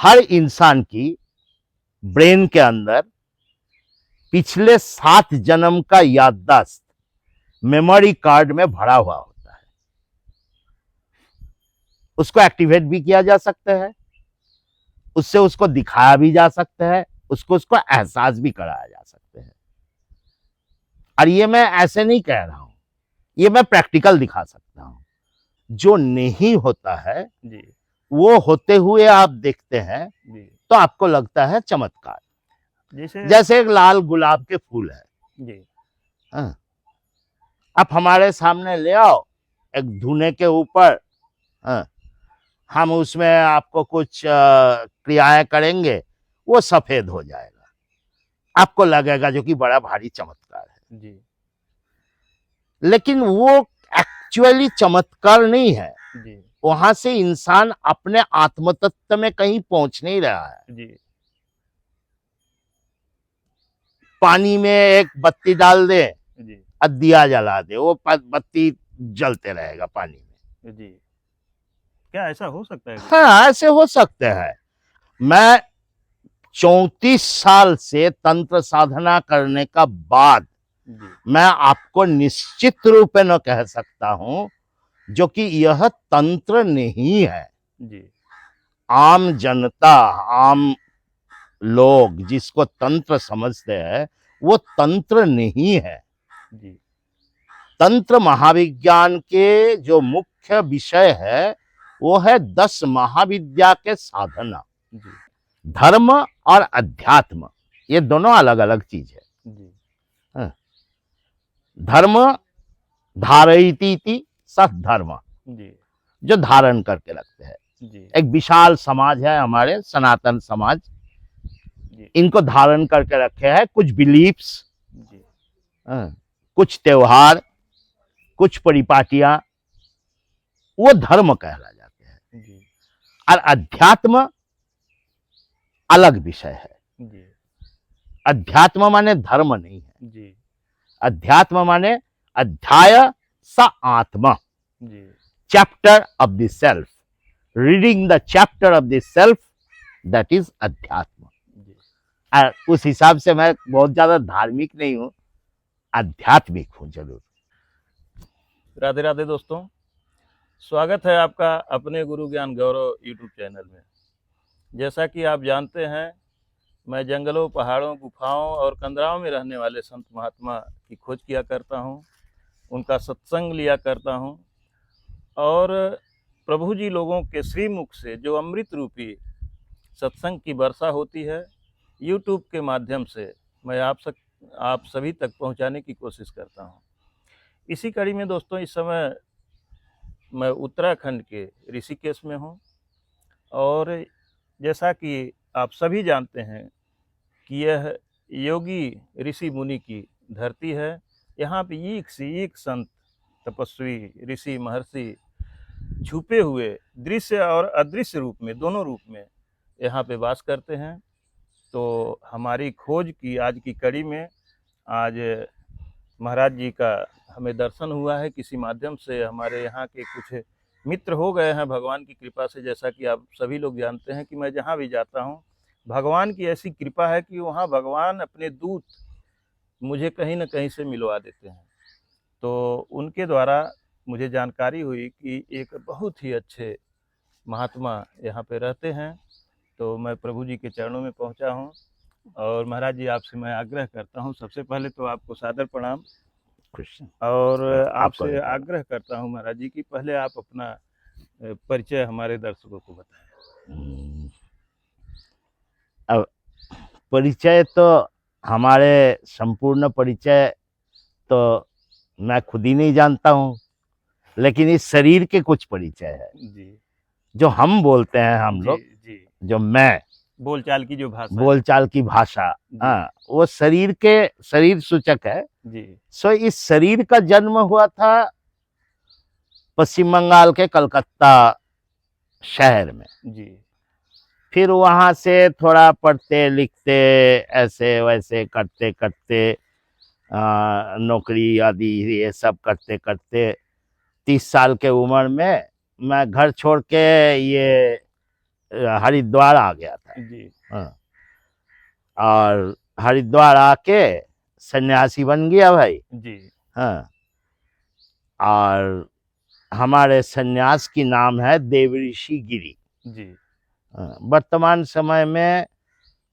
हर इंसान की ब्रेन के अंदर पिछले 7 जन्म का याददाश्त मेमोरी कार्ड में भरा हुआ होता है। उसको एक्टिवेट भी किया जा सकता है, उससे उसको दिखाया भी जा सकता है, उसको एहसास भी कराया जा सकता है। और ये मैं ऐसे नहीं कह रहा हूं, ये मैं प्रैक्टिकल दिखा सकता हूं। जो नहीं होता है जी वो होते हुए आप देखते हैं जी। तो आपको लगता है चमत्कार। जैसे जैसे एक लाल गुलाब के फूल है, जी हाँ, आप हमारे सामने ले आओ एक धुने के ऊपर, हाँ, हम उसमें आपको कुछ क्रियाएं करेंगे, वो सफेद हो जाएगा, आपको लगेगा जो कि बड़ा भारी चमत्कार है। जी लेकिन वो एक्चुअली चमत्कार नहीं है। जी वहां से इंसान अपने आत्म तत्व में कहीं पहुंच नहीं रहा है। जी पानी में एक बत्ती डाल दे जी और दिया जला दे, वो बत्ती जलते रहेगा पानी में। जी। क्या ऐसा हो सकता है? हाँ, ऐसे हो सकते हैं। मैं 34 साल से तंत्र साधना करने का बाद जी मैं आपको निश्चित रूप में कह सकता हूं जो कि यह तंत्र नहीं है। जी आम जनता, आम लोग जिसको तंत्र समझते हैं वो तंत्र नहीं है। जी तंत्र महाविज्ञान के जो मुख्य विषय है वो है 10 महाविद्या के साधना। जी धर्म और अध्यात्म ये दोनों अलग अलग चीज है। जी हाँ। धर्म धारयति सद्धर्म, जी जो धारण करके रखते हैं। जी एक विशाल समाज है हमारे सनातन समाज, जी इनको धारण करके रखे हैं कुछ बिलीफ्स, जी कुछ त्योहार, कुछ परिपाटियां, वो धर्म कहला जाते हैं। जी और अध्यात्म अलग विषय है। जी अध्यात्म माने धर्म नहीं है। जी अध्यात्म माने अध्याय स आत्मा, जी chapter of the self, reading the chapter of the self, that is अध्यात्म। जी। और उस हिसाब से मैं बहुत ज्यादा धार्मिक नहीं हूं, आध्यात्मिक हूं जरूर। राधे राधे दोस्तों, स्वागत है आपका अपने गुरु ज्ञान गौरव यूट्यूब चैनल में। जैसा कि आप जानते हैं, मैं जंगलों, पहाड़ों, गुफाओं और कंदराओं में रहने वाले संत महात्मा की खोज किया करता हूं, उनका सत्संग लिया करता हूं और प्रभु जी लोगों के श्रीमुख से जो अमृत रूपी सत्संग की वर्षा होती है, यूट्यूब के माध्यम से मैं आप सभी तक पहुंचाने की कोशिश करता हूं। इसी कड़ी में दोस्तों, इस समय मैं उत्तराखंड के ऋषिकेश में हूं और जैसा कि आप सभी जानते हैं कि यह योगी ऋषि मुनि की धरती है। यहाँ पे एक से एक संत, तपस्वी, ऋषि, महर्षि छुपे हुए दृश्य और अदृश्य रूप में, दोनों रूप में यहाँ पे वास करते हैं। तो हमारी खोज की आज की कड़ी में आज महाराज जी का हमें दर्शन हुआ है। किसी माध्यम से हमारे यहाँ के कुछ मित्र हो गए हैं भगवान की कृपा से। जैसा कि आप सभी लोग जानते हैं कि मैं जहाँ भी जाता हूँ, भगवान की ऐसी कृपा है कि वहाँ भगवान अपने दूत मुझे कहीं न कहीं से मिलवा देते हैं। तो उनके द्वारा मुझे जानकारी हुई कि एक बहुत ही अच्छे महात्मा यहाँ पे रहते हैं। तो मैं प्रभु जी के चरणों में पहुँचा हूँ और महाराज जी, आपसे मैं आग्रह करता हूँ, सबसे पहले तो आपको सादर प्रणाम। और आपसे आग्रह करता हूँ महाराज जी कि पहले आप अपना परिचय हमारे दर्शकों को बताएं। अब परिचय तो हमारे संपूर्ण परिचय तो मैं खुद ही नहीं जानता हूँ, लेकिन इस शरीर के कुछ परिचय है जी, जो हम बोलते हैं, हम जी लोग, जी, जो मैं बोलचाल की जो भाषा, बोलचाल की भाषा, हाँ, वो शरीर सूचक है जी। सो इस शरीर का जन्म हुआ था पश्चिम बंगाल के कलकत्ता शहर में। जी फिर वहां से थोड़ा पढ़ते लिखते ऐसे वैसे करते करते नौकरी आदि ये सब करते करते 30 साल के उम्र में मैं घर छोड़ के ये हरिद्वार आ गया था। जी हाँ। और हरिद्वार आके सन्यासी बन गया भाई। जी हाँ। और हमारे सन्यास की नाम है देवऋषि गिरी। जी हाँ, वर्तमान समय में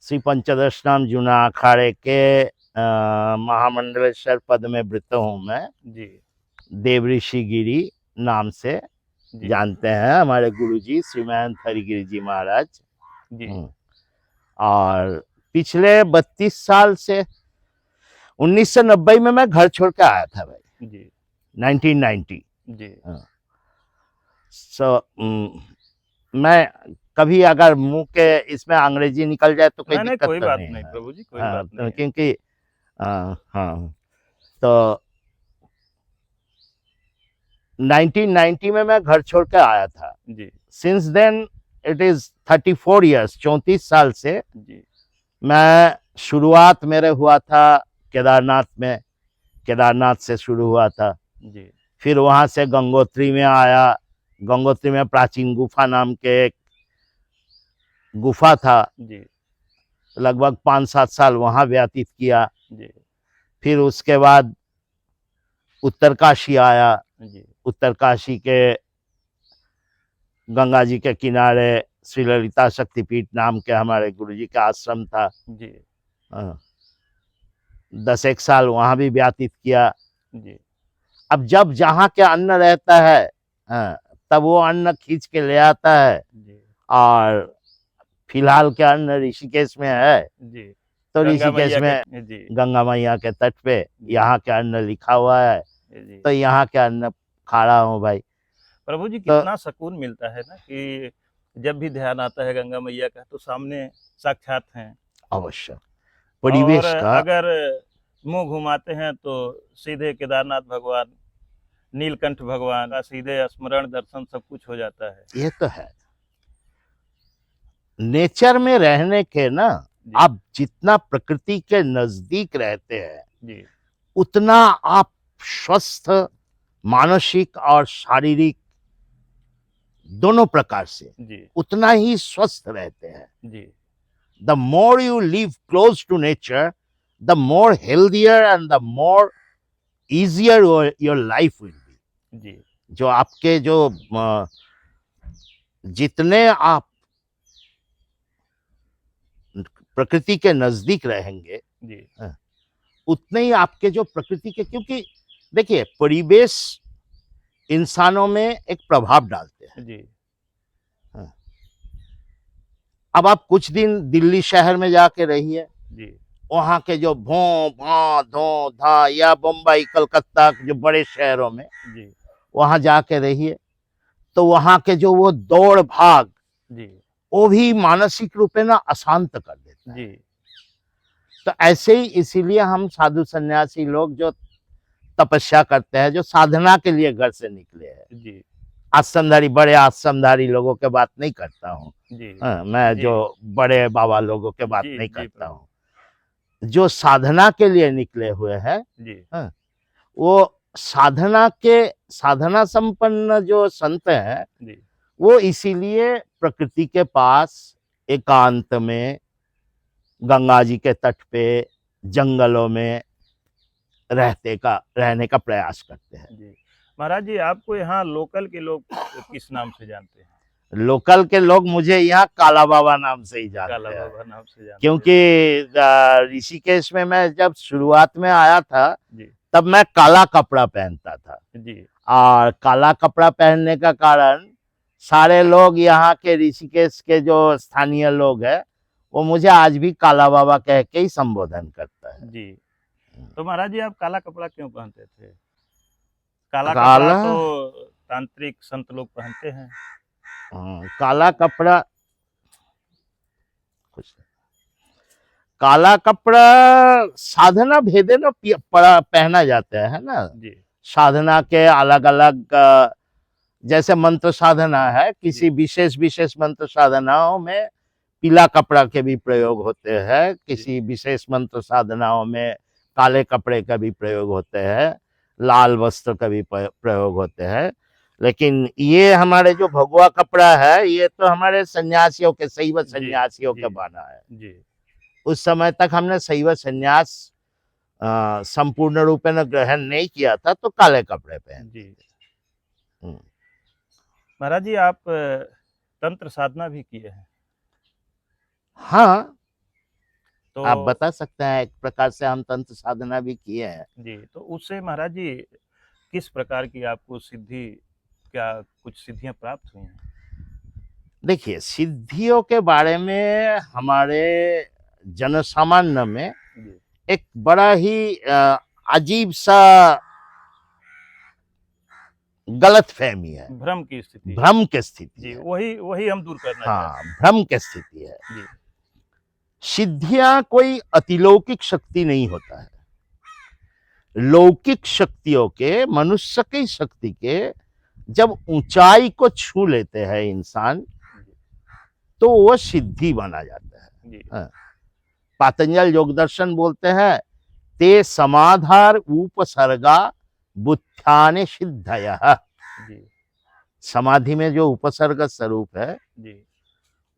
श्री पंचदश नाम जूना अखाड़े के महामंडलेश्वर पद में वृत्त हूँ मैं। जी देवऋषि गिरी नाम से जी जानते हैं हमारे गुरुजी श्रीमंत हरिगिरी जी महाराज। जी और पिछले 32 साल से 1990 में मैं घर छोड़ के आया था भाई। जी 1990। जी मैं कभी अगर मुंह के इसमें अंग्रेजी निकल जाए तो कोई नहीं नहीं, दिक्कत कोई तो बात नहीं नहीं है। प्रभु जी, कोई हाँ, बात तो नहीं है। क्योंकि हाँ, तो 1990 में मैं घर छोड़ के आया था। जी since then it is 34 years, 34 साल से जी मैं शुरुआत मेरे हुआ था केदारनाथ में। केदारनाथ से शुरू हुआ था। जी फिर वहां से गंगोत्री में आया। गंगोत्री में प्राचीन गुफा नाम के एक गुफा था। जी लगभग 5-7 साल वहां व्यतीत किया। जी फिर उसके बाद उत्तरकाशी आया। जी उत्तरकाशी के गंगा जी के किनारे श्री ललिता शक्तिपीठ नाम के हमारे गुरुजी का आश्रम था। जी 10 एक साल वहां भी व्यतीत किया। जी अब जब जहाँ के अन्न रहता है, हाँ, तब वो अन्न खींच के ले आता है। जी और फिलहाल के अन्न ऋषिकेश में है, जी तो गंगा ऋषिकेश मैया में के जी गंगा मैया के तट पे यहाँ के अन्न लिखा हुआ है, जी तो यहाँ के अन्न खा रहा हूँ भाई। प्रभु जी, तो कितना सुकून मिलता है ना कि जब भी ध्यान आता है गंगा मैया का तो सामने साक्षात हैं। अवश्य और परिवेश का अगर मुंह घुमाते हैं तो सीधे केदारनाथ भगवान, नीलकंठ भगवान का सीधे स्मरण दर्शन सब कुछ हो जाता है। ये तो है। नेचर में रहने के ना, जी आप जितना प्रकृति के नजदीक रहते हैं जी उतना आप स्वस्थ, मानसिक और शारीरिक दोनों प्रकार से जी उतना ही स्वस्थ रहते हैं। जी The more you live close to nature, the more healthier and the more easier your life will be. जी जो आपके जो जितने आप प्रकृति के नजदीक रहेंगे, जी उतने ही आपके जो प्रकृति के, क्योंकि देखिए परिवेश इंसानों में एक प्रभाव डालते हैं। जी अब आप कुछ दिन दिल्ली शहर में जाके रहिए, जी वहां के जो भों भां धो धा, या बम्बई कलकत्ता के जो बड़े शहरों में जी वहां जाके रहिए, तो वहां के जो वो दौड़ भाग, जी वो भी मानसिक रूप में ना अशांत कर देता है। जी तो ऐसे ही इसीलिए हम साधु सन्यासी लोग जो तपस्या करते हैं, जो साधना के लिए घर से निकले हैं, जी आश्रमधारी, बड़े आश्रमधारी लोगों के बात नहीं करता हूँ। जी मैं जी जो बड़े बाबा लोगों के बात जी नहीं जी करता प्रभु हूँ। जो साधना के लिए निकले हुए हैं, जी वो साधना संपन्न जो संत हैं, जी वो इसीलिए प्रकृति के पास एकांत में, गंगा जी के तट पे, जंगलों में रहने का प्रयास करते हैं। जी महाराज जी, आपको यहाँ लोकल के लोग किस नाम से जानते हैं? लोकल के लोग मुझे यहाँ काला बाबा नाम से ही जानते काला हैं, बाबा नाम से जानते हैं। क्योंकि ऋषिकेश में मैं जब शुरुआत में आया था जी तब मैं काला कपड़ा पहनता था। जी और काला कपड़ा पहनने का कारण सारे लोग यहाँ के ऋषिकेश के जो स्थानीय लोग हैं, वो मुझे आज भी काला बाबा कह के ही संबोधन करता है। जी तो महाराज जी, आप काला कपड़ा क्यों पहनते थे? काला कपड़ा काला तो तांत्रिक संत लोग पहनते हैं। काला कपड़ा, काला कपड़ा साधना भेदे ना पहना जाता है ना। जी साधना के अलग अलग, जैसे मंत्र साधना है, किसी विशेष मंत्र साधनाओं में पीला कपड़ा के भी प्रयोग होते हैं, किसी विशेष मंत्र साधनाओं में काले कपड़े का भी प्रयोग होते हैं, लाल वस्त्र का भी प्रयोग होते हैं। लेकिन ये हमारे जो भगवा कपड़ा है ये तो हमारे सन्यासियों के, शैव सन्यासियों के जी, बना है। जी, उस समय तक हमने शैव सन्यास संपूर्ण रूप में ग्रहण नहीं किया था, तो काले कपड़े पहन। जी। हम्म। महाराज जी, आप तंत्र साधना भी किए हैं, हाँ, तो आप बता सकते हैं। एक प्रकार से हम तंत्र साधना भी किए हैं। जी, तो उससे महाराज जी किस प्रकार की आपको सिद्धि, क्या कुछ सिद्धियां प्राप्त हुई हैं? देखिए, सिद्धियों के बारे में हमारे जनसामान्य में जी, एक बड़ा ही अजीब सा गलत फहमी है, भ्रम की स्थिति है। भ्रम की स्थिति जी, है। वही वही हम दूर करना हाँ, चाहते हैं। भ्रम की स्थिति है। जी, सिद्धियां कोई अतिलौकिक शक्ति नहीं होता है। लौकिक शक्तियों के, मनुष्य की शक्ति के जब ऊंचाई को छू लेते हैं इंसान, तो वो सिद्धि माना जाता है। जी, हाँ। पातंजल योग दर्शन बोलते हैं, ते समाधार उपसर्गा बुद्ध्यानि सिद्धयः। जी, समाधि में जो उपसर्ग स्वरूप है जी,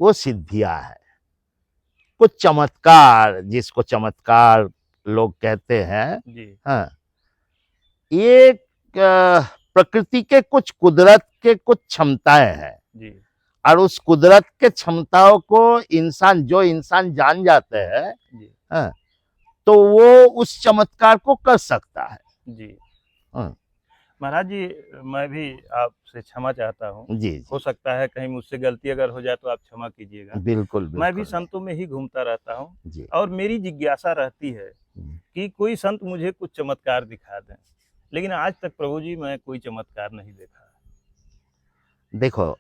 वो सिद्धियां है। कुछ चमत्कार, जिसको चमत्कार लोग कहते हैं, जी, हाँ, ये प्रकृति के कुछ, कुदरत के कुछ क्षमताएं हैं। जी, और उस कुदरत के क्षमताओं को इंसान जान जाते हैं, जी, हाँ, तो वो उस चमत्कार को कर सकता है। जी। हाँ, महाराज जी, मैं भी आपसे क्षमा चाहता हूँ। जी हो जी, सकता है कहीं मुझसे गलती अगर हो जाए तो आप क्षमा कीजिएगा। बिल्कुल मैं भी बिल्कुल। संतों में ही घूमता रहता हूँ, जी। और मेरी जिज्ञासा रहती है हम्म। कि कोई संत मुझे कुछ चमत्कार दिखा दें, लेकिन आज तक प्रभु जी मैं कोई चमत्कार नहीं देखा। देखो,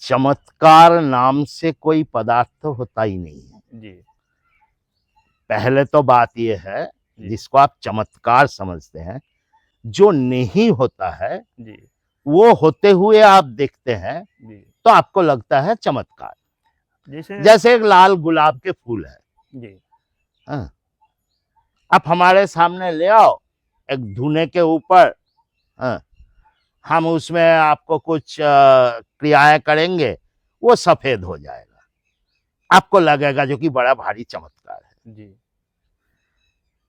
चमत्कार नाम से कोई पदार्थ होता ही नहीं है। जी, पहले तो बात यह है, जी, जिसको आप चमत्कार समझते हैं, जो नहीं होता है जी, वो होते हुए आप देखते हैं, जी। तो आपको लगता है चमत्कार। जैसे जैसे एक लाल गुलाब के फूल है, जी, हाँ, आप हमारे सामने ले आओ एक धुने के ऊपर, हाँ, हम उसमें आपको कुछ क्रियाएं करेंगे, वो सफेद हो जाएगा, आपको लगेगा जो कि बड़ा भारी चमत्कार है। जी,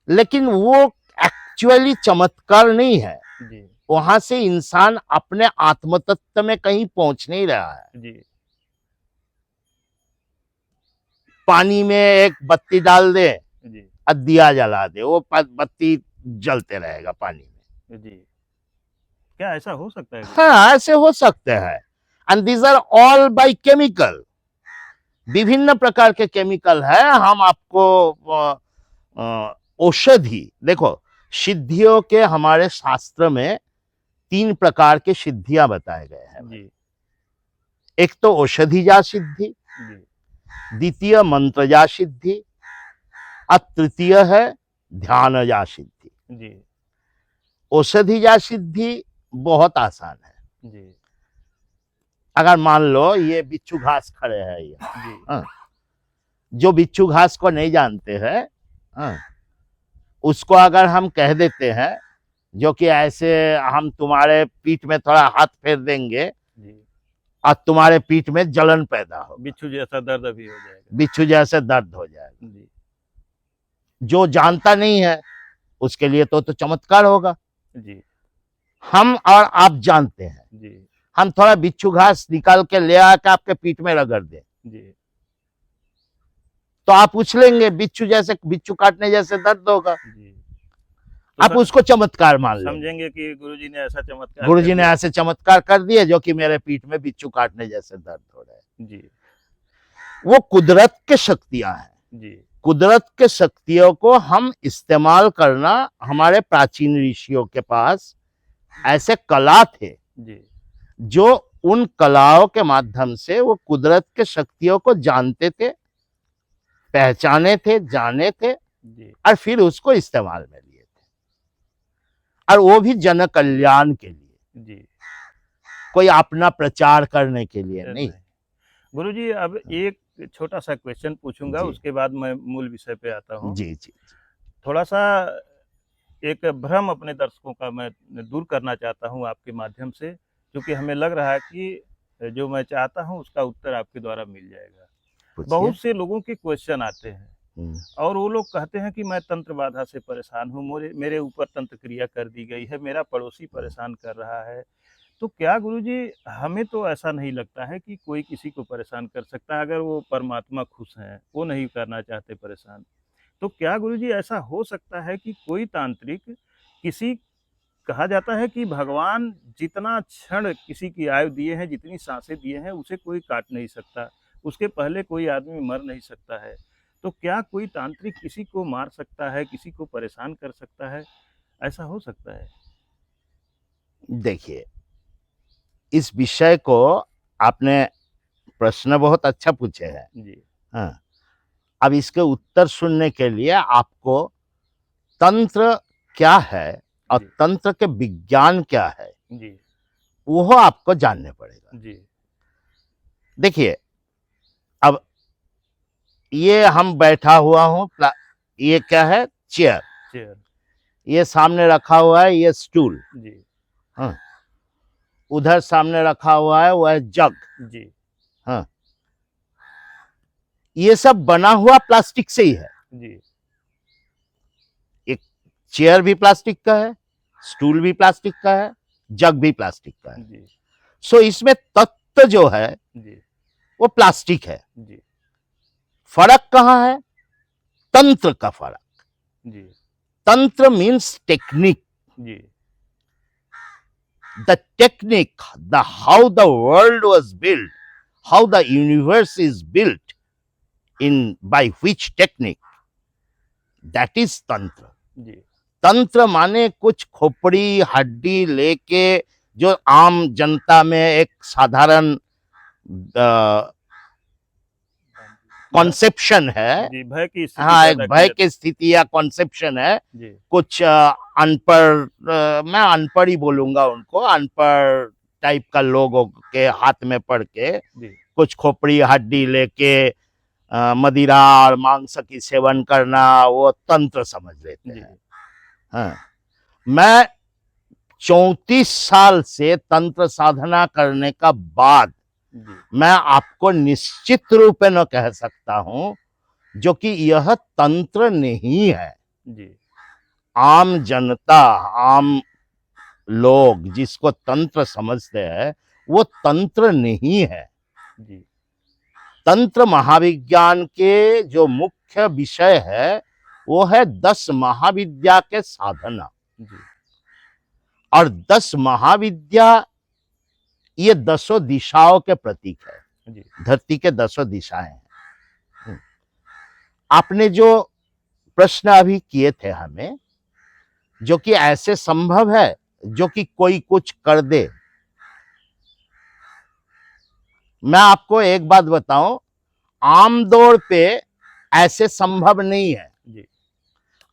लेकिन वो एक्चुअली चमत्कार नहीं है। जी, वहां से इंसान अपने आत्म तत्व में कहीं पहुंच नहीं रहा है। जी, पानी में एक बत्ती डाल दे जी, और दिया जला दे, वो बत्ती जलते रहेगा पानी में। जी। क्या ऐसा हो सकता है? हाँ, ऐसे हो सकते हैं। And these are all by chemical. विभिन्न प्रकार के केमिकल है। हम आपको औषधि देखो, सिद्धियों के हमारे शास्त्र में 3 प्रकार के सिद्धियां बताए गए हैं। जी, एक तो औषधिजा सिद्धि, जी, द्वितीय मंत्रजा सिद्धि, और तृतीय है ध्यानजा सिद्धि। जी, औषधिजा सिद्धि बहुत आसान है। जी, अगर मान लो ये बिच्छू घास खड़े हैं, ये, जी, हाँ, जो बिच्छू घास को नहीं जानते हैं, हाँ, उसको अगर हम कह देते हैं, जो कि ऐसे हम तुम्हारे पीठ में थोड़ा हाथ फेर देंगे जी। और तुम्हारे पीठ में जलन पैदा हो, बिच्छू जैसा दर्द भी हो जाएगा। बिच्छू जैसे दर्द हो जाएगा। जी, जो जानता नहीं है उसके लिए तो चमत्कार होगा। जी, हम और आप जानते हैं, जी, हम थोड़ा बिच्छू घास निकाल के ले आके आपके पीठ में रगड़ दें, जी, तो आप पूछ लेंगे बिच्छू काटने जैसे दर्द होगा। जी। आप उसको चमत्कार मान लेंगे। समझेंगे कि गुरुजी ने ऐसा चमत्कार गुरुजी कर ने दिया। ऐसे चमत्कार कर दिए जो कि मेरे पीठ में बिच्छू काटने जैसे दर्द हो रहे हैं। जी, वो कुदरत के शक्तियां हैं। जी, कुदरत के शक्तियों को हम इस्तेमाल करना, हमारे प्राचीन ऋषियों के पास ऐसे कला थे, जी, जो उन कलाओं के माध्यम से वो कुदरत के शक्तियों को जानते थे, पहचाने थे, जाने थे, जी, और फिर उसको इस्तेमाल में लिए थे, और वो भी जन कल्याण के लिए, जी। कोई अपना प्रचार करने के लिए नहीं। गुरुजी, अब एक छोटा सा क्वेश्चन पूछूंगा, जी। उसके बाद मैं मूल विषय पे आता हूँ। जी जी। थोड़ा सा एक भ्रम अपने दर्शकों का मैं दूर करना चाहता हूँ आपके माध्यम से, क्योंकि हमें लग रहा है कि जो मैं चाहता हूं उसका उत्तर आपके द्वारा मिल जाएगा। पूछिए। बहुत से लोगों के क्वेश्चन आते हैं हम्म, और वो लोग कहते हैं कि मैं तंत्र बाधा से परेशान हूँ, मेरे ऊपर तंत्र क्रिया कर दी गई है, मेरा पड़ोसी परेशान कर रहा है। तो क्या गुरुजी, हमें तो ऐसा नहीं लगता है कि कोई किसी को परेशान कर सकता है, अगर वो परमात्मा खुश हैं, वो नहीं करना चाहते परेशान। तो क्या गुरुजी ऐसा हो सकता है कि कोई तांत्रिक किसी, कहा जाता है कि भगवान जितना क्षण किसी की आयु दिए हैं, जितनी सांसें दिए हैं, उसे कोई काट नहीं सकता, उसके पहले कोई आदमी मर नहीं सकता है। तो क्या कोई तांत्रिक किसी को मार सकता है, किसी को परेशान कर सकता है? ऐसा हो सकता है? देखिए, इस विषय को आपने प्रश्न बहुत अच्छा पूछे हैं। जी, हाँ, अब इसके उत्तर सुनने के लिए आपको तंत्र क्या है और जी, तंत्र के विज्ञान क्या है, जी, वो आपको जानने पड़ेगा। जी, देखिए, अब ये हम बैठा हुआ हूँ, ये क्या है? चेयर। चेयर, ये सामने रखा हुआ है, ये स्टूल। जी, हाँ, उधर सामने रखा हुआ है, वो है जग। जी, हाँ, ये सब बना हुआ प्लास्टिक से ही है। जी, एक चेयर भी प्लास्टिक का है, स्टूल भी प्लास्टिक का है, जग भी प्लास्टिक का है। जी, सो इसमें तत्व जो है जी, वो प्लास्टिक है। जी, फर्क कहाँ है? तंत्र का फर्क। जी, तंत्र मीन्स टेक्निक। जी, The technique, how the world was built, how the universe is built, in by which technique, that is tantra. जी, तंत्र माने कुछ खोपड़ी हड्डी लेके जो आम जनता में एक साधारण कॉन्सेप्शन है। जी, भय की स्थिति हाँ, एक पैदा भय किया। की स्थिति या कॉन्सेप्शन है। जी, कुछ अनपढ़, मैं अनपढ़ ही बोलूंगा उनको, अनपढ़ टाइप का लोगों के हाथ में पड़ के जी, कुछ खोपड़ी हड्डी लेके मदिरा और मांस की सेवन करना, वो तंत्र समझ लेते जी, हैं। हाँ, मैं 34 साल से तंत्र साधना करने का बाद जी, मैं आपको निश्चित रूप में कह सकता हूं जो कि यह तंत्र नहीं है। जी, आम जनता, आम लोग जिसको तंत्र समझते हैं, वो तंत्र नहीं है। जी, तंत्र महाविज्ञान के जो मुख्य विषय है वो है 10 महाविद्या के साधना। जी, और 10 महाविद्या ये 10 दिशाओं के प्रतीक है। जी, धरती के 10 दिशाएं हैं। आपने जो प्रश्न अभी किए थे हमें, जो कि ऐसे संभव है जो कि कोई कुछ कर दे, मैं आपको एक बात बताऊं, आम दौर पे ऐसे संभव नहीं है। जी,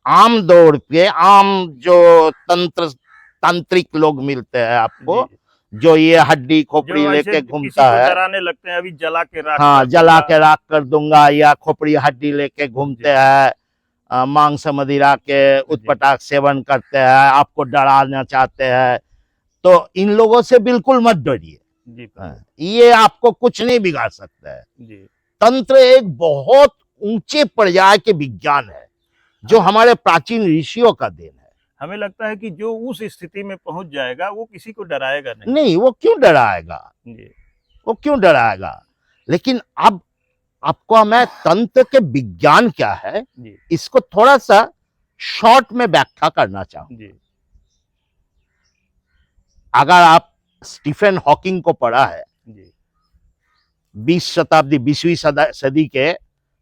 आम दौर पे आम जो तांत्रिक लोग मिलते हैं आपको, जी, जो ये हड्डी खोपड़ी जो ऐसे लेके किसी घूमता को है, डराने लगते हैं, अभी जला के राख हाँ, कर जला दूंगा। के राख कर दूंगा, या खोपड़ी हड्डी लेके घूमते जी, हैं, मांस मदिरा के जी, उत्पटाक सेवन करते हैं, आपको डराना चाहते हैं, तो इन लोगों से बिल्कुल मत डरिए। जी, हाँ, ये आपको कुछ नहीं बिगाड़ सकता है। जी, तंत्र एक बहुत ऊंचे पर्याय के विज्ञान है जो हमारे प्राचीन ऋषियों का देन है। हमें लगता है कि जो उस स्थिति में पहुंच जाएगा वो किसी को डराएगा नहीं। नहीं, वो क्यों डराएगा? जी, वो क्यों डराएगा? लेकिन अब आपको मैं तंत्र के विज्ञान क्या है जी, इसको थोड़ा सा शॉर्ट में व्याख्या करना चाहूं। जी, अगर आप स्टीफन हॉकिंग को पढ़ा है, जी, 20वीं सदी के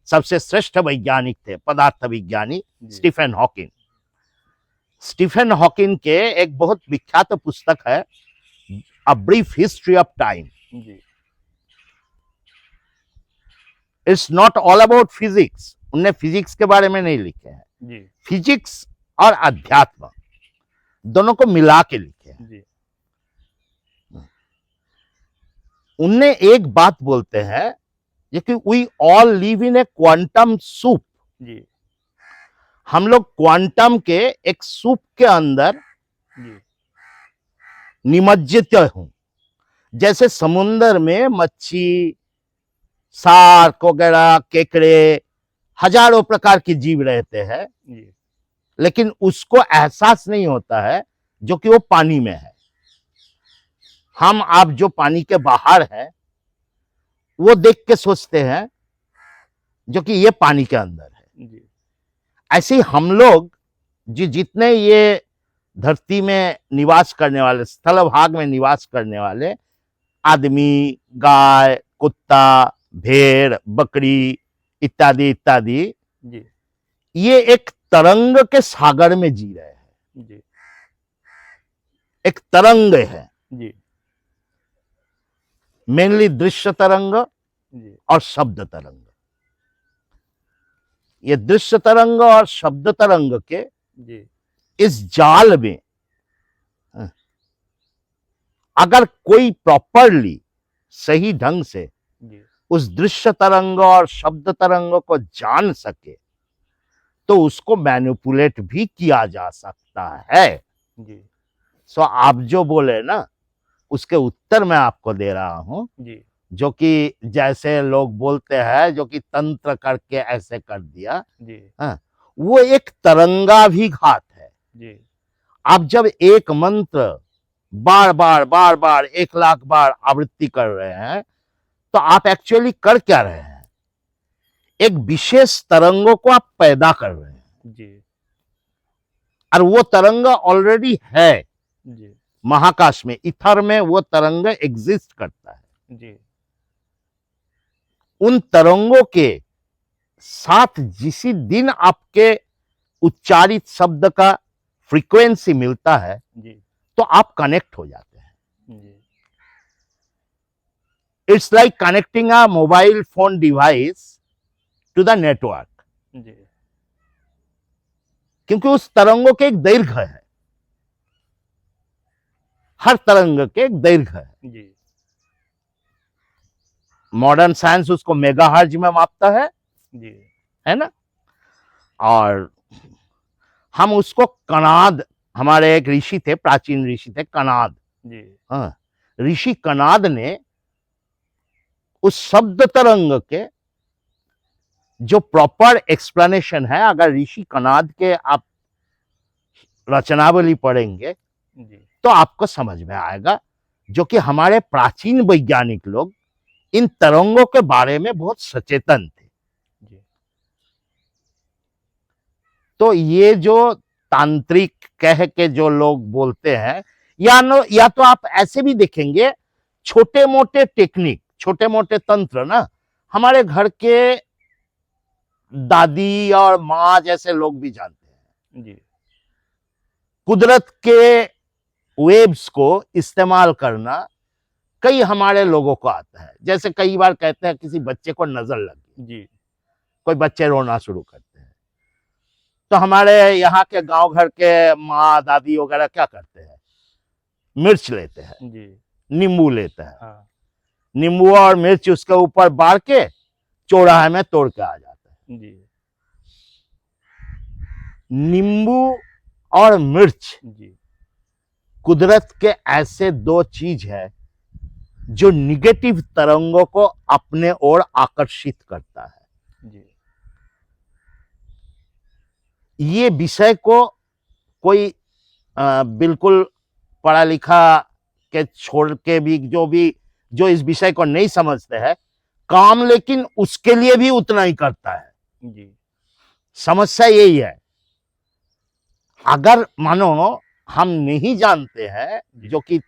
सबसे श्रेष्ठ वैज्ञानिक थे, पदार्थ विज्ञानी जी, स्टीफन हॉकिंग। स्टीफन हॉकिंग के एक बहुत विख्यात पुस्तक है, a brief history of time. जी, it's not all about physics, उनने फिजिक्स के बारे में नहीं लिखे हैं, जी, फिजिक्स और अध्यात्म दोनों को मिला के लिखे हैं। जी, उनने एक बात बोलते हैं कि we all live in a quantum soup. जी, हम लोग क्वांटम के एक सूप के अंदर जी, निमज्जित हूं। जैसे समुन्द्र में मच्छी, शार्क वगैरह, केकड़े, हजारों प्रकार के जीव रहते हैं, जी लेकिन उसको एहसास नहीं होता है जो कि वो पानी में है। हम आप जो पानी के बाहर है वो देख के सोचते हैं जो कि ये पानी के अंदर है। जी ऐसे ही हम लोग जितने ये धरती में निवास करने वाले, स्थल भाग में निवास करने वाले आदमी, गाय, कुत्ता, भेड़, बकरी इत्यादि इत्यादि, जी ये एक तरंग के सागर में जी रहे हैं। जी एक तरंग है, जी मेनली दृश्य तरंग जी और शब्द तरंग। ये दृश्य तरंग और शब्द तरंग के जी इस जाल में अगर कोई प्रॉपरली सही ढंग से जी उस दृश्य तरंग और शब्द तरंग को जान सके तो उसको मैनिपुलेट भी किया जा सकता है। जी सो आप जो बोले ना उसके उत्तर मैं आपको दे रहा हूं, जी जो कि जैसे लोग बोलते हैं जो कि तंत्र करके ऐसे कर दिया, जी हाँ, वो एक तरंगाभिघात है। जी आप जब एक मंत्र बार बार 1,00,000 बार आवृत्ति कर रहे हैं तो आप एक्चुअली कर क्या रहे हैं? एक विशेष तरंगों को आप पैदा कर रहे हैं जी और वो तरंग ऑलरेडी है जी महाकाश में, इथर में वो तरंग एग्जिस्ट करता है। जी उन तरंगों के साथ जिसी दिन आपके उच्चारित शब्द का फ्रीक्वेंसी मिलता है जी तो आप कनेक्ट हो जाते हैं। जी it's like connecting a mobile phone device to the network, जी क्योंकि उस तरंगों के एक दैर्घ्य है, हर तरंग के एक दैर्घ्य है। जी मॉडर्न साइंस उसको मेगाहर्ट्ज में मापता जी है ना, और हम उसको कनाद, हमारे एक ऋषि थे, प्राचीन ऋषि थे कनाद, जी हाँ, ऋषि कनाद ने उस शब्द तरंग के जो प्रॉपर एक्सप्लेनेशन है, अगर ऋषि कनाद के आप रचनावली पढ़ेंगे जी तो आपको समझ में आएगा, जो कि हमारे प्राचीन वैज्ञानिक लोग इन तरंगों के बारे में बहुत सचेतन थे। जी तो ये जो तांत्रिक कह के जो लोग बोलते हैं, या तो आप ऐसे भी देखेंगे, छोटे मोटे टेक्निक, छोटे मोटे तंत्र ना हमारे घर के दादी और माँ जैसे लोग भी जानते हैं। जी कुदरत के वेव्स को इस्तेमाल करना कई हमारे लोगों को आता है। जैसे कई बार कहते हैं किसी बच्चे को नजर लगी, जी कोई बच्चे रोना शुरू करते हैं, तो हमारे यहाँ के गांव घर के माँ दादी वगैरह क्या करते हैं, मिर्च लेते हैं, जी नींबू लेते हैं, हाँ नींबू और मिर्च उसके ऊपर बार के चौराहे में तोड़ के आ जाता है। जी नींबू और मिर्च जी कुदरत के ऐसे दो चीज है जो निगेटिव तरंगों को अपने ओर आकर्षित करता है। जी ये विषय को कोई बिल्कुल पढ़ा लिखा के छोड़ के भी जो इस विषय को नहीं समझते हैं, काम लेकिन उसके लिए भी उतना ही करता है। जी समस्या यही है, अगर मानो हम नहीं जानते हैं जो कि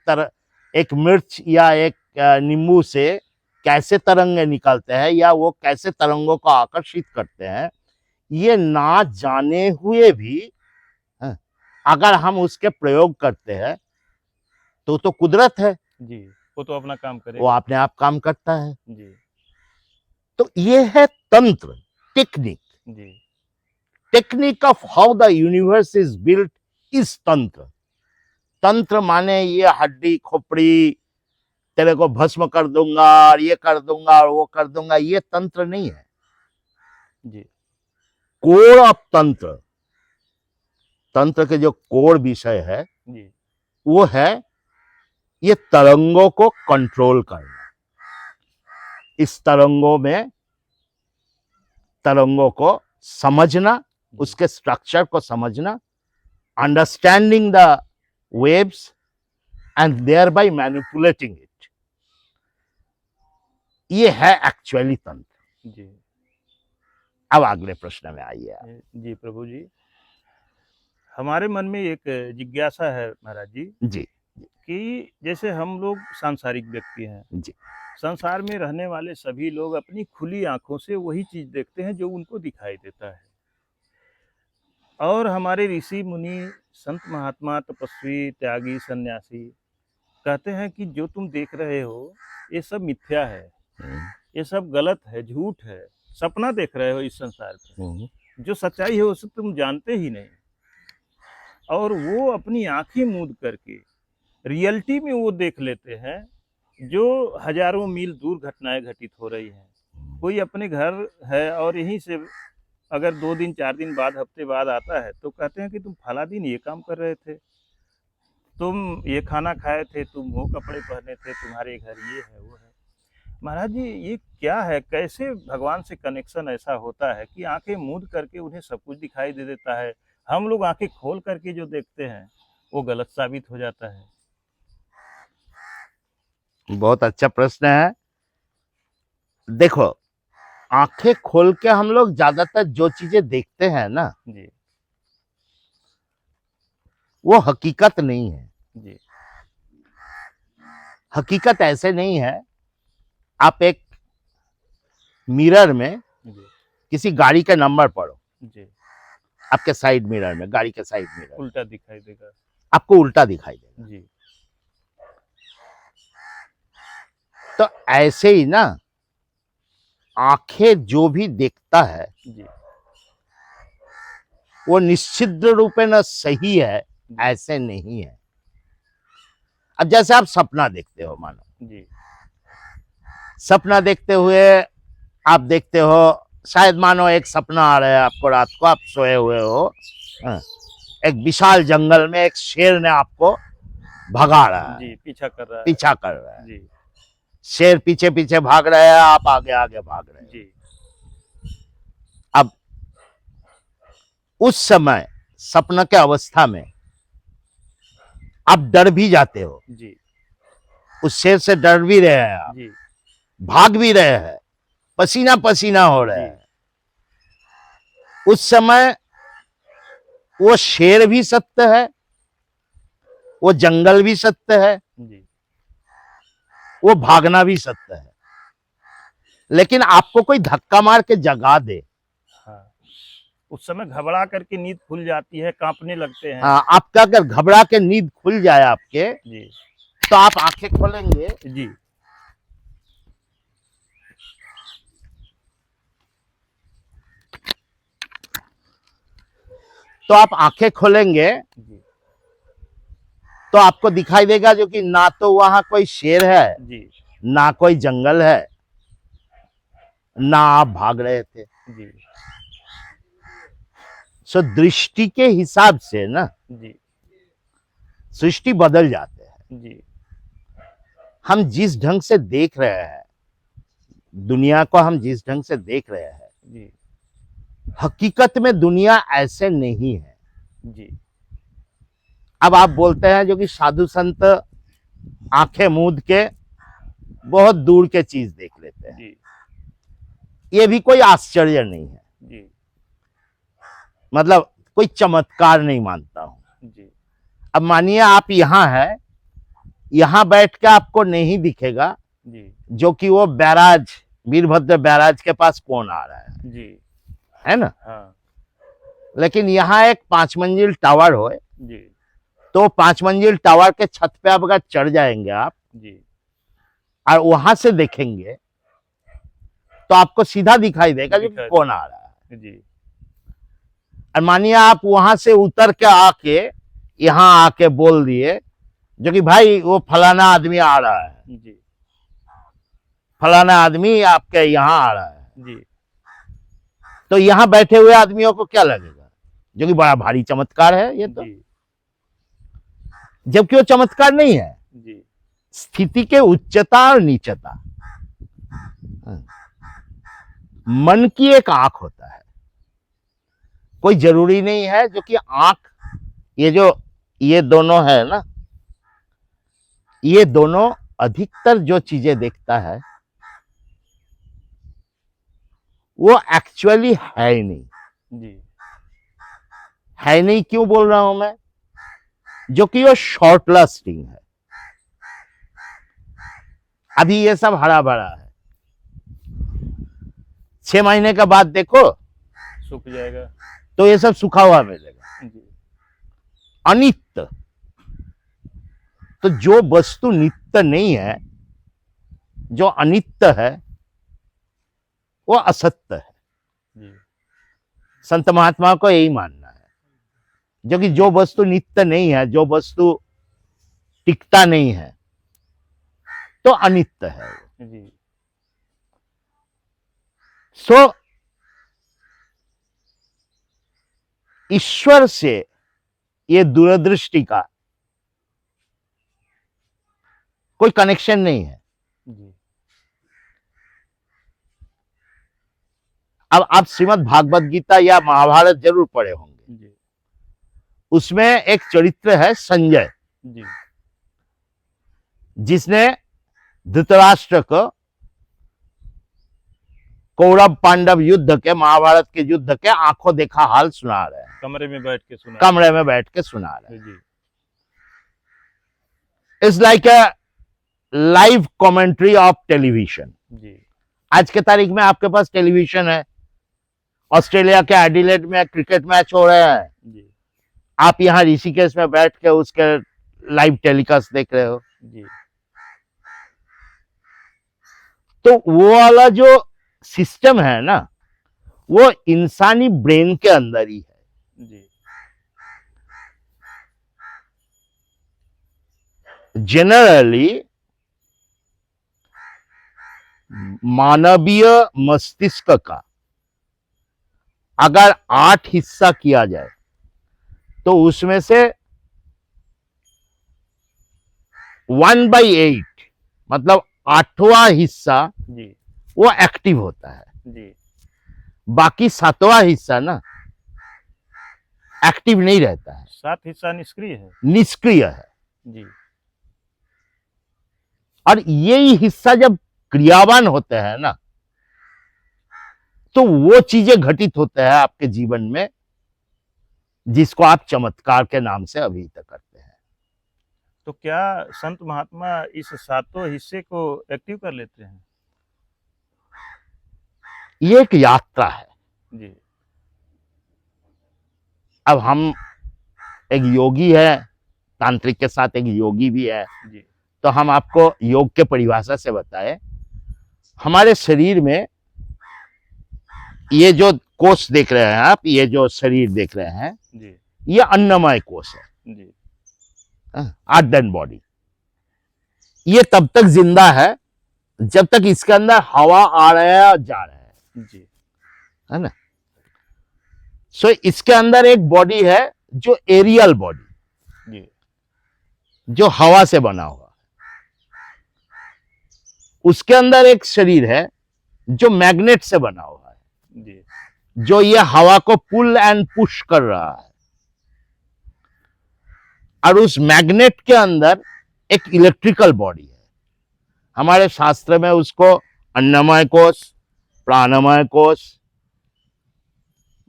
एक मिर्च या एक नींबू से कैसे तरंगे निकलते हैं या वो कैसे तरंगों को आकर्षित करते हैं, ये ना जाने हुए भी अगर हम उसके प्रयोग करते हैं तो कुदरत है, जी वो तो अपना काम वो करेगा। अपने आप काम करता है। जी तो ये है तंत्र, टेक्निक। जी technique of how the universe is built is तंत्र। तंत्र माने ये हड्डी खोपड़ी, तेरे को भस्म कर दूंगा और ये कर दूंगा और वो कर दूंगा, ये तंत्र नहीं है। जी कोर ऑफ तंत्र, तंत्र के जो कोर विषय है जी वो है ये तरंगों को कंट्रोल करना, इस तरंगों को समझना, उसके स्ट्रक्चर को समझना, understanding the waves and thereby manipulating it, ये है एक्चुअली तंत्र। जी अब अगले प्रश्न में आइए आप। जी प्रभु जी, हमारे मन में एक जिज्ञासा है महाराज जी जी कि जैसे हम लोग सांसारिक व्यक्ति हैं, जी संसार में रहने वाले सभी लोग अपनी खुली आंखों से वही चीज देखते हैं जो उनको दिखाई देता है, और हमारे ऋषि मुनि संत महात्मा तपस्वी त्यागी सन्यासी कहते हैं कि जो तुम देख रहे हो ये सब मिथ्या है, ये सब गलत है, झूठ है, सपना देख रहे हो इस संसार में, जो सच्चाई है उसे तुम जानते ही नहीं। और वो अपनी आंखें मूंद करके रियलिटी में वो देख लेते हैं जो हजारों मील दूर घटनाएं घटित हो रही हैं। कोई अपने घर है और यहीं से अगर 2 दिन 4 दिन बाद हफ्ते बाद आता है तो कहते हैं कि तुम फला दिन ये काम कर रहे थे, तुम ये खाना खाए थे, तुम वो कपड़े पहने थे, तुम्हारे घर ये है वो है। महाराज जी ये क्या है, कैसे भगवान से कनेक्शन ऐसा होता है कि आंखें मूंद करके उन्हें सब कुछ दिखाई दे देता है, हम लोग आंखें खोल करके जो देखते हैं वो गलत साबित हो जाता है। बहुत अच्छा प्रश्न है। देखो, आंखें खोल के हम लोग ज्यादातर जो चीजें देखते हैं ना जी वो हकीकत नहीं है। जी हकीकत ऐसे नहीं है, आप एक मिरर में जी किसी गाड़ी का नंबर पढ़ो, जी आपके साइड मिरर में, गाड़ी के साइड मिरर, उल्टा दिखाई देगा। आपको उल्टा दिखाई देगा। जी तो ऐसे ही ना आंखें जो भी देखता है जी वो निश्चित रूप में सही है ऐसे नहीं है। अब जैसे आप सपना देखते हो, मानो जी सपना देखते हुए आप देखते हो, शायद मानो एक सपना आ रहा है आपको रात को, आप सोए हुए हो, एक विशाल जंगल में एक शेर ने आपको भगा रहा है, जी पीछा कर रहा है, पीछा कर रहा है, जी शेर पीछे पीछे भाग रहा है, आप आगे आगे भाग रहे हैं। जी अब उस समय सपना के अवस्था में आप डर भी जाते हो, जी उस शेर से डर भी रहे हैं आप, जी भाग भी रहे हैं, पसीना पसीना हो रहे जी हैं। उस समय वो शेर भी सत्य है, वो जंगल भी सत्य है, जी वो भागना भी सत्य है। लेकिन आपको कोई धक्का मार के जगा दे, हाँ, उस समय घबरा करके नींद खुल जाती है, कांपने लगते हैं। हाँ, आपका अगर घबरा के नींद खुल जाए आपके, जी तो आप आंखें खोलेंगे, जी तो आप आंखें खोलेंगे जी तो आपको दिखाई देगा जो कि ना तो वहां कोई शेर है, जी ना कोई जंगल है, ना आप भाग रहे थे। जी सो दृष्टि के हिसाब से ना जी सृष्टि बदल जाते हैं। जी हम जिस ढंग से देख रहे हैं दुनिया को, हम जिस ढंग से देख रहे हैं, जी हकीकत में दुनिया ऐसे नहीं है। जी अब आप बोलते हैं जो कि साधु संत आंखें मूंद के बहुत दूर के चीज देख लेते हैं, जी ये भी कोई आश्चर्य नहीं है, जी मतलब कोई चमत्कार नहीं मानता हूं। जी अब मानिए आप यहाँ हैं, यहाँ बैठ के आपको नहीं दिखेगा जी जो कि वो बैराज, वीरभद्र बैराज के पास कौन आ रहा जी है ना। हाँ लेकिन यहाँ एक 5 मंजिल टावर हो, जी तो 5 मंजिल टावर के छत पे आप अगर चढ़ जाएंगे आप जी और वहां से देखेंगे तो आपको सीधा दिखाई देगा जो कि कौन आ रहा है। जी और मानिए आप वहां से उतर के आके यहाँ आके बोल दिए जो कि भाई वो फलाना आदमी आ रहा है, जी फलाना आदमी आपके यहाँ आ रहा है, जी तो यहाँ बैठे हुए आदमियों को क्या लगेगा जो कि बड़ा भारी चमत्कार है ये तो, जी जबकि वो चमत्कार नहीं है। जी स्थिति के उच्चता और नीचता मन की एक आंख होता है। कोई जरूरी नहीं है जो कि आंख, ये दोनों है ना, ये दोनों अधिकतर जो चीजें देखता है वो एक्चुअली है ही नहीं। जी है नहीं क्यों बोल रहा हूं मैं? जो कि वो शॉर्ट लास्टिंग है। अभी ये सब हरा भरा है, 6 महीने के बाद देखो सूख जाएगा। तो ये सब सूखा हुआ मिलेगा। जी अनित्य। तो जो वस्तु नित्य नहीं है, जो अनित्य है, वो असत्य है। जी संत महात्मा को यही मानना है, जो कि जो वस्तु नित्य नहीं है, जो वस्तु टिकता नहीं है, तो अनित्य है। जी सो ईश्वर से ये दूरदृष्टि का कोई कनेक्शन नहीं है। जी अब आप श्रीमद् भागवत गीता या महाभारत जरूर पढ़े होंगे। जी उसमें एक चरित्र है संजय, जी जिसने धृतराष्ट्र को कौरव पांडव युद्ध के, महाभारत के युद्ध के आंखों देखा हाल सुना रहे हैं। कमरे में बैठ के सुना। कमरे में बैठ के सुना रहे हैं। जी it's like a live commentary of television. जी आज के तारीख में आपके पास टेलीविजन है, ऑस्ट्रेलिया के एडिलेड में क्रिकेट मैच हो रहे हैं, जी आप यहाँ ऋषिकेश में बैठ के उसके लाइव टेलीकास्ट देख रहे हो। जी तो वो वाला जो सिस्टम है ना, वो इंसानी ब्रेन के अंदर ही है। जी जनरली मानवीय मस्तिष्क का अगर 8 हिस्सा किया जाए तो उसमें से 1/8 मतलब 8वां हिस्सा जी वो एक्टिव होता है। जी बाकी 7वां हिस्सा ना एक्टिव नहीं रहता है, 7 हिस्सा निष्क्रिय है। निष्क्रिय है। जी और यही हिस्सा जब क्रियावान होते हैं ना, तो वो चीजें घटित होते हैं आपके जीवन में जिसको आप चमत्कार के नाम से अभिहित करते हैं। तो क्या संत महात्मा इस 7 हिस्से को एक्टिव कर लेते हैं? ये एक यात्रा है। जी अब हम एक योगी है, तांत्रिक के साथ एक योगी भी है, जी तो हम आपको योग के परिभाषा से बताएं। हमारे शरीर में ये जो कोष देख रहे हैं आप, ये जो शरीर देख रहे हैं, जी ये अन्नमय कोष है, जी आर्डन बॉडी। ये तब तक जिंदा है जब तक इसके अंदर हवा आ रहा है और जा रहा है, जी है ना। सो इसके अंदर एक बॉडी है जो एरियल बॉडी, जी जो हवा से बना हुआ। उसके अंदर एक शरीर है जो मैग्नेट से बना हुआ है, जी जो ये हवा को पुल एंड पुश कर रहा है। और उस मैग्नेट के अंदर एक इलेक्ट्रिकल बॉडी है। हमारे शास्त्र में उसको अन्नमय कोष, प्राणमय कोष,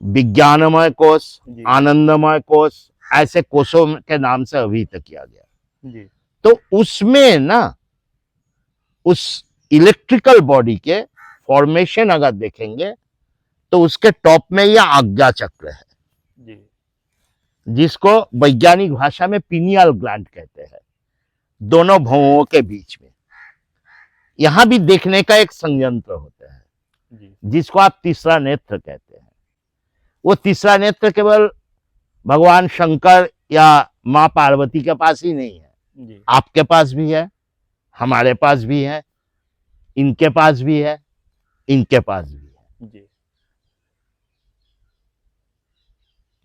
विज्ञानमय कोष, जी आनंदमय कोष, ऐसे कोषों के नाम से अभिहित किया गया। जी तो उसमें ना, उस इलेक्ट्रिकल बॉडी के फॉर्मेशन अगर देखेंगे तो उसके टॉप में यह आज्ञा चक्र है, जी जिसको वैज्ञानिक भाषा में पीनियल ग्लैंड कहते हैं, दोनों भौहों के बीच में। यहां भी देखने का एक संयंत्र होता है जी जिसको आप तीसरा नेत्र कहते हैं। वो तीसरा नेत्र केवल भगवान शंकर या मां पार्वती के पास ही नहीं है, जी आपके पास भी है, हमारे पास भी है, इनके पास भी है, इनके पास भी है। जी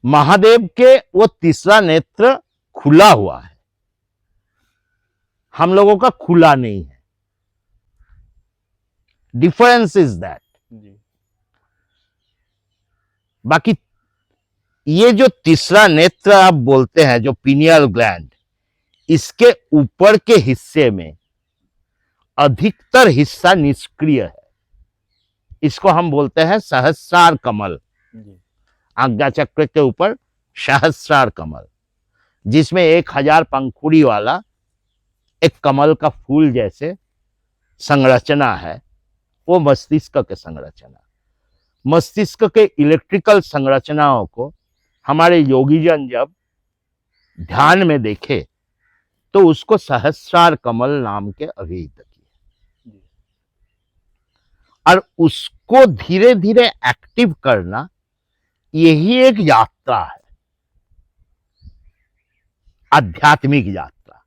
महादेव के वो तीसरा नेत्र खुला हुआ है, हम लोगों का खुला नहीं है। Difference is that. जी बाकी ये जो तीसरा नेत्र आप बोलते हैं, जो पीनियल ग्लैंड, इसके ऊपर के हिस्से में अधिकतर हिस्सा निष्क्रिय है। इसको हम बोलते हैं सहस्रार कमल। जी आज्ञा चक्र के ऊपर सहस्रार कमल, जिसमें 1000 पंखुड़ी वाला एक कमल का फूल जैसे संरचना है, वो मस्तिष्क के संरचना। मस्तिष्क के इलेक्ट्रिकल संरचनाओं को हमारे योगीजन जब ध्यान में देखे तो उसको सहस्रार कमल नाम के अभिहित किए, जी और उसको धीरे धीरे एक्टिव करना, यही एक यात्रा है, आध्यात्मिक यात्रा।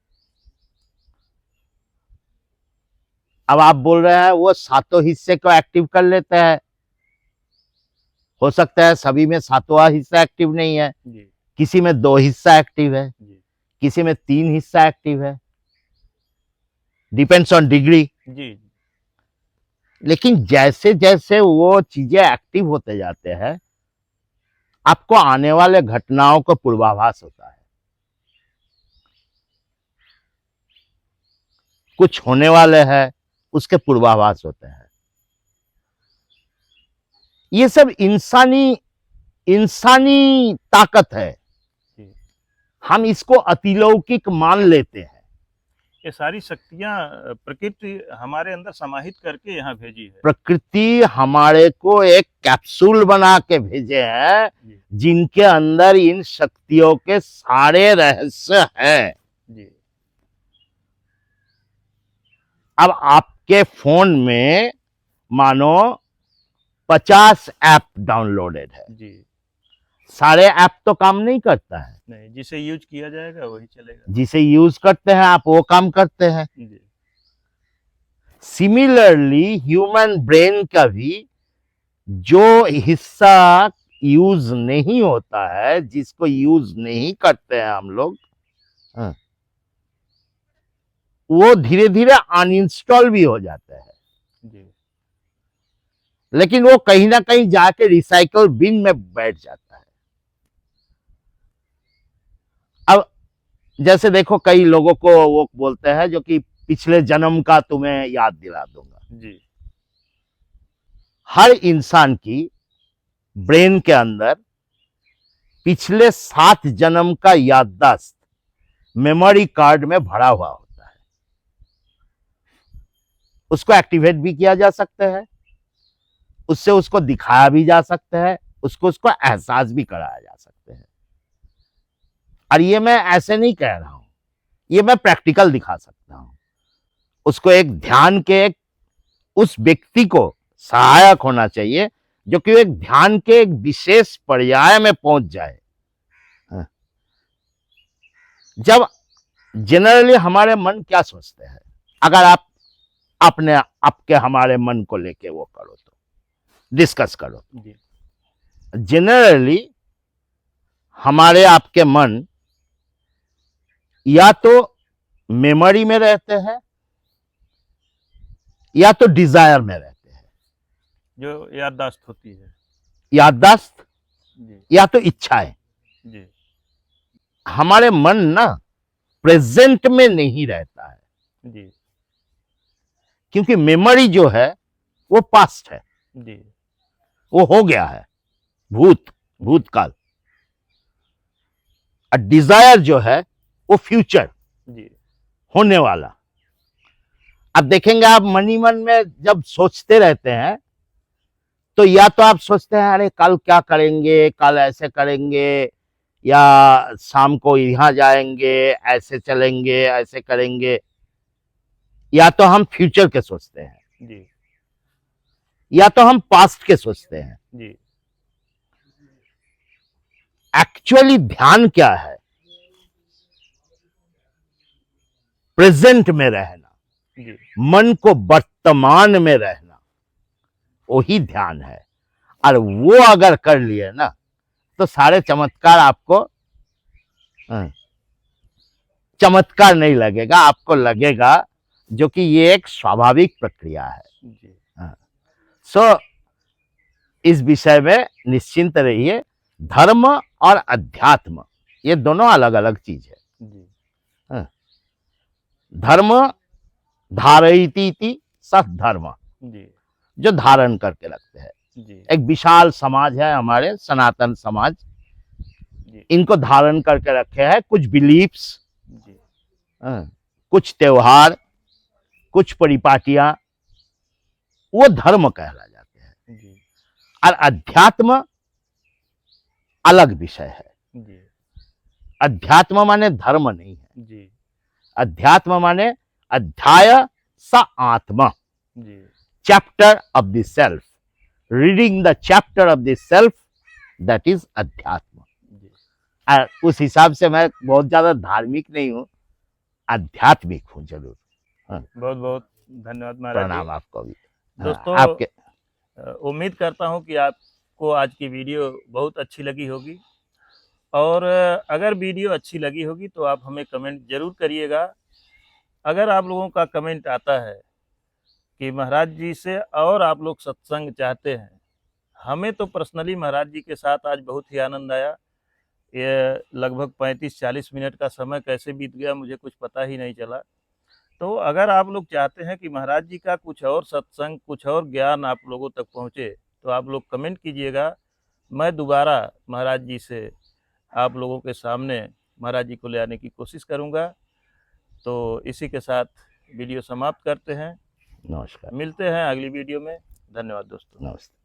अब आप बोल रहे हैं वो सातों हिस्से को एक्टिव कर लेते हैं। हो सकता है सभी में सातवां हिस्सा एक्टिव नहीं है, जी किसी में 2 हिस्सा एक्टिव है, जी किसी में 3 हिस्सा एक्टिव है, डिपेंड्स ऑन डिग्री। जी लेकिन जैसे जैसे वो चीजें एक्टिव होते जाते हैं, आपको आने वाले घटनाओं का पूर्वाभास होता है। कुछ होने वाले हैं, उसके पूर्वाभास होते हैं। ये सब इंसानी ताकत है। जी। हम इसको अतिलौकिक मान लेते हैं। ये सारी शक्तियां प्रकृति हमारे अंदर समाहित करके यहाँ भेजी है। प्रकृति हमारे को एक कैप्सूल बना के भेजे हैं, जी जिनके अंदर इन शक्तियों के सारे रहस्य हैं। जी अब आपके फोन में मानो 50 ऐप डाउनलोडेड है, जी सारे ऐप तो काम नहीं करता है। नहीं, जिसे यूज किया जाएगा वही चलेगा। जिसे यूज करते हैं आप, वो काम करते हैं। जी सिमिलरली ह्यूमन ब्रेन का भी जो हिस्सा यूज नहीं होता है, जिसको यूज नहीं करते हैं हम लोग, हाँ, वो धीरे धीरे अनइंस्टॉल भी हो जाते हैं। जी लेकिन वो कहीं ना कहीं जाके रिसाइकल बिन में बैठ जाता है। अब जैसे देखो, कई लोगों को वो बोलते हैं जो कि पिछले जन्म का तुम्हें याद दिला दूंगा। जी हर इंसान की ब्रेन के अंदर पिछले 7 जन्म का याददाश्त मेमोरी कार्ड में भरा हुआ होता है। उसको एक्टिवेट भी किया जा सकता है, उससे उसको दिखाया भी जा सकता है, उसको एहसास भी कराया जा सकता है। और ये मैं ऐसे नहीं कह रहा हूं, ये मैं प्रैक्टिकल दिखा सकता हूं। उसको एक ध्यान के उस व्यक्ति को सहायक होना चाहिए जो कि एक ध्यान के एक विशेष पर्याय में पहुंच जाए। जब जनरली हमारे मन क्या सोचते हैं, अगर आप अपने आपके हमारे मन को लेके वो करो तो डिस्कस करो। जी जनरली हमारे आपके मन या तो मेमोरी में रहते हैं या तो डिजायर में रहते हैं। जो याददाश्त होती है। याददाश्त जी या तो इच्छाएं। जी हमारे मन ना प्रेजेंट में नहीं रहता है, जी क्योंकि मेमोरी जो है वो पास्ट है, जी वो हो गया है, भूतकाल। और डिजायर जो है वो फ्यूचर, जी होने वाला। अब देखेंगे आप मन ही मन में जब सोचते रहते हैं तो या तो आप सोचते हैं अरे कल क्या करेंगे, कल ऐसे करेंगे, या शाम को यहाँ जाएंगे, ऐसे चलेंगे, ऐसे करेंगे, या तो हम फ्यूचर के सोचते हैं जी या तो हम पास्ट के सोचते हैं। जी एक्चुअली ध्यान क्या है? प्रेजेंट में रहना, जी मन को वर्तमान में रहना, वही ध्यान है। और वो अगर कर लिए ना तो सारे चमत्कार आपको चमत्कार नहीं लगेगा, आपको लगेगा जो कि ये एक स्वाभाविक प्रक्रिया है। जी सो इस विषय में निश्चिंत रहिए। धर्म और अध्यात्म ये दोनों अलग अलग चीज है। जी धर्म धारयति सत धर्म, जी जो धारण करके रखते हैं। जी एक विशाल समाज है हमारे सनातन समाज, जी इनको धारण करके रखे हैं कुछ बिलीफ्स, जी कुछ त्योहार, कुछ परिपाटियां, वो धर्म कहला जाते हैं। जी और अध्यात्म अलग विषय है। जी अध्यात्म माने धर्म नहीं है। जी अध्यात्म माने अध्याय स आत्मा, जी chapter of the self, reading the chapter of the self, that is अध्यात्म। जी और उस हिसाब से मैं बहुत ज्यादा धार्मिक नहीं हूँ, आध्यात्मिक हूँ जरूर। बहुत बहुत धन्यवाद महाराज प्रणाम जी। आपको भी। दोस्तों, आपके उम्मीद करता हूं कि आपको आज की वीडियो बहुत अच्छी लगी होगी, और अगर वीडियो अच्छी लगी होगी तो आप हमें कमेंट ज़रूर करिएगा। अगर आप लोगों का कमेंट आता है कि महाराज जी से और आप लोग सत्संग चाहते हैं, हमें तो पर्सनली महाराज जी के साथ आज बहुत ही आनंद आया। ये लगभग 35-40 मिनट का समय कैसे बीत गया मुझे कुछ पता ही नहीं चला। तो अगर आप लोग चाहते हैं कि महाराज जी का कुछ और सत्संग, कुछ और ज्ञान आप लोगों तक पहुँचे, तो आप लोग कमेंट कीजिएगा। मैं दोबारा महाराज जी से आप लोगों के सामने महाराज जी को ले आने की कोशिश करूंगा। तो इसी के साथ वीडियो समाप्त करते हैं। नमस्कार। मिलते हैं अगली वीडियो में। धन्यवाद दोस्तों। नमस्ते।